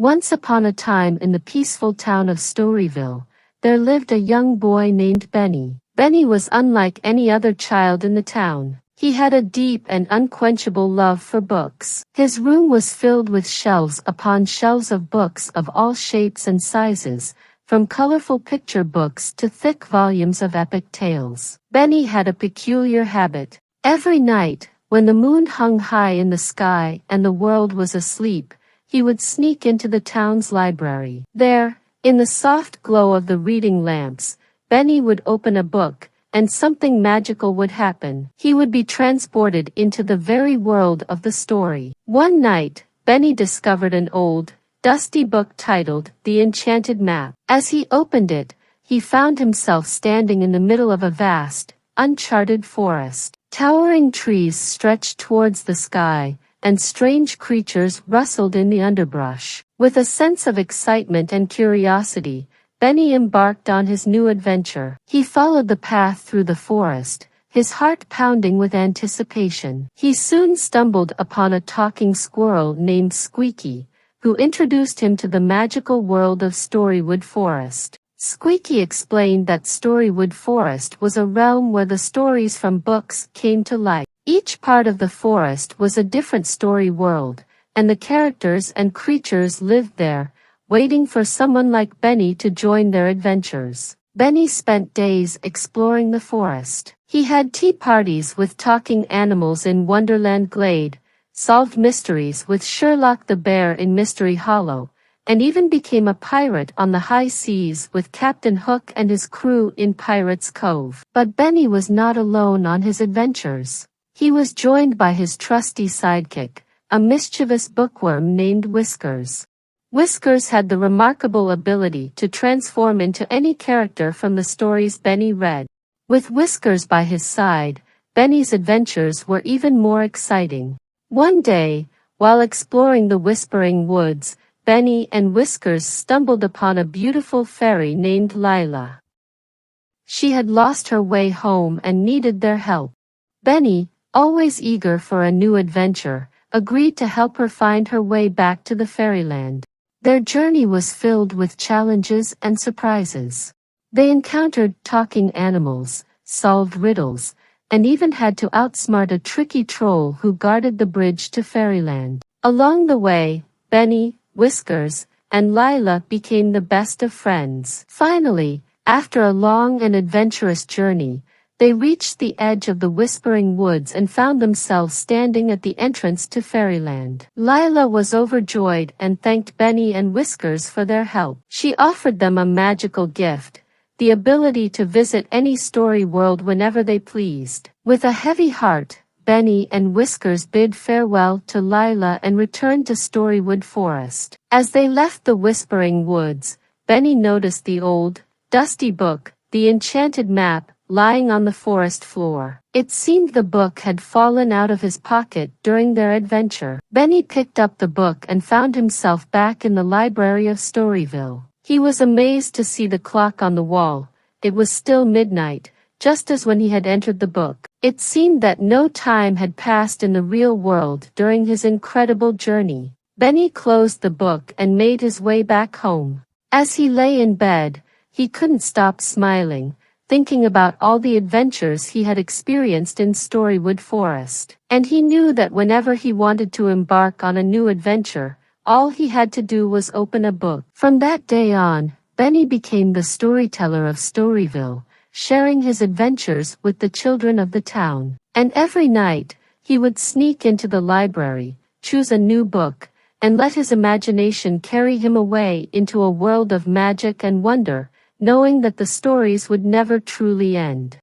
Once upon a time in the peaceful town of Storyville, there lived a young boy named Benny. Benny was unlike any other child in the town. He had a deep and unquenchable love for books. His room was filled with shelves upon shelves of books of all shapes and sizes, from colorful picture books to thick volumes of epic tales. Benny had a peculiar habit. Every night, when the moon hung high in the sky and the world was asleep, he would sneak into the town's library. There, in the soft glow of the reading lamps, Benny would open a book, and something magical would happen. He would be transported into the very world of the story. One night, Benny discovered an old, dusty book titled The Enchanted Map. As he opened it, he found himself standing in the middle of a vast, uncharted forest. Towering trees stretched towards the sky, and strange creatures rustled in the underbrush. With a sense of excitement and curiosity, Benny embarked on his new adventure. He followed the path through the forest, his heart pounding with anticipation. He soon stumbled upon a talking squirrel named Squeaky, who introduced him to the magical world of Storywood Forest. Squeaky explained that Storywood Forest was a realm where the stories from books came to life. Each part of the forest was a different story world, and the characters and creatures lived there, waiting for someone like Benny to join their adventures. Benny spent days exploring the forest. He had tea parties with talking animals in Wonderland Glade, solved mysteries with Sherlock the Bear in Mystery Hollow, and even became a pirate on the high seas with Captain Hook and his crew in Pirate's Cove. But Benny was not alone on his adventures. He was joined by his trusty sidekick, a mischievous bookworm named Whiskers. Whiskers had the remarkable ability to transform into any character from the stories Benny read. With Whiskers by his side, Benny's adventures were even more exciting. One day, while exploring the Whispering Woods, Benny and Whiskers stumbled upon a beautiful fairy named Lila. She had lost her way home and needed their help. Benny, always eager for a new adventure, agreed to help her find her way back to the fairyland. Their journey was filled with challenges and surprises. They encountered talking animals, solved riddles, and even had to outsmart a tricky troll who guarded the bridge to fairyland. Along the way, Benny, Whiskers, and Lila became the best of friends. Finally, after a long and adventurous journey, they reached the edge of the Whispering Woods and found themselves standing at the entrance to fairyland. Lila was overjoyed and thanked Benny and Whiskers for their help. She offered them a magical gift, the ability to visit any story world whenever they pleased. With a heavy heart, Benny and Whiskers bid farewell to Lila and returned to Storywood Forest. As they left the Whispering Woods, Benny noticed the old, dusty book, The Enchanted Map, lying on the forest floor. It seemed the book had fallen out of his pocket during their adventure. Benny picked up the book and found himself back in the library of Storyville. He was amazed to see the clock on the wall. It was still midnight, just as when he had entered the book. It seemed that no time had passed in the real world during his incredible journey. Benny closed the book and made his way back home. As he lay in bed, he couldn't stop smiling, thinking about all the adventures he had experienced in Storywood Forest. And he knew that whenever he wanted to embark on a new adventure, all he had to do was open a book. From that day on, Benny became the storyteller of Storyville, sharing his adventures with the children of the town. And every night, he would sneak into the library, choose a new book, and let his imagination carry him away into a world of magic and wonder, knowing that the stories would never truly end.